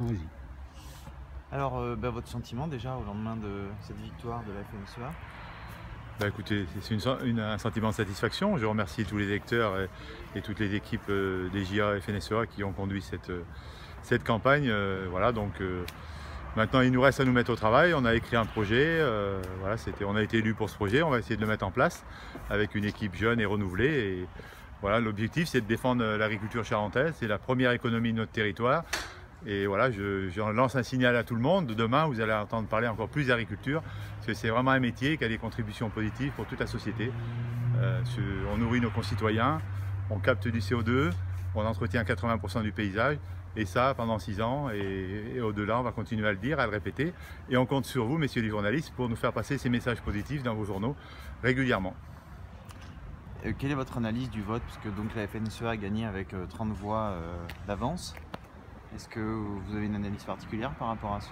Vas-y. Alors, votre sentiment déjà au lendemain de cette victoire de la FNSEA? Bah écoutez, c'est un sentiment de satisfaction. Je remercie tous les électeurs et toutes les équipes des JA FNSEA qui ont conduit cette campagne. Voilà, donc maintenant il nous reste à nous mettre au travail. On a écrit un projet, voilà, on a été élus pour ce projet, on va essayer de le mettre en place avec une équipe jeune et renouvelée. Et voilà, l'objectif c'est de défendre l'agriculture charentaise, c'est la première économie de notre territoire. Et voilà, je lance un signal à tout le monde. Demain, vous allez entendre parler encore plus d'agriculture, parce que c'est vraiment un métier qui a des contributions positives pour toute la société. On nourrit nos concitoyens, on capte du CO2, on entretient 80% du paysage, et ça pendant 6 ans, et au-delà, on va continuer à le dire, à le répéter. Et on compte sur vous, messieurs les journalistes, pour nous faire passer ces messages positifs dans vos journaux régulièrement. Quelle est votre analyse du vote? Puisque donc la FNSEA a gagné avec 30 voix d'avance. Est-ce que vous avez une analyse particulière par rapport à ce...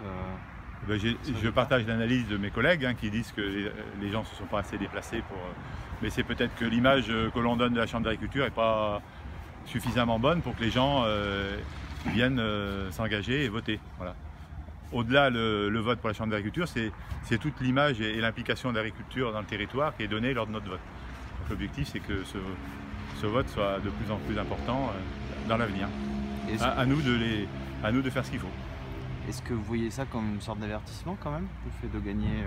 Je partage l'analyse de mes collègues qui disent que les gens ne se sont pas assez déplacés pour... Mais c'est peut-être que l'image que l'on donne de la Chambre d'agriculture n'est pas suffisamment bonne pour que les gens viennent s'engager et voter. Voilà. Au-delà, le vote pour la Chambre d'agriculture, c'est toute l'image et l'implication de l'agriculture dans le territoire qui est donnée lors de notre vote. L'objectif, c'est que ce vote soit de plus en plus important dans l'avenir. À nous de faire ce qu'il faut. Est-ce que vous voyez ça comme une sorte d'avertissement quand même, le fait de gagner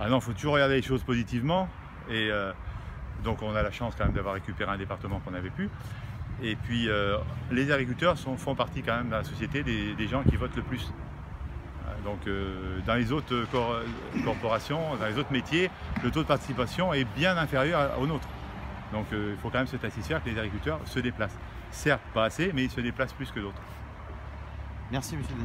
Ah non, il faut toujours regarder les choses positivement. Et donc on a la chance quand même d'avoir récupéré un département qu'on n'avait plus. Et puis les agriculteurs font partie quand même de la société des gens qui votent le plus. Donc dans les autres corporations, dans les autres métiers, le taux de participation est bien inférieur au nôtre. Donc il faut quand même se satisfaire que les agriculteurs se déplacent. Certes, pas assez, mais ils se déplacent plus que d'autres. Merci, monsieur.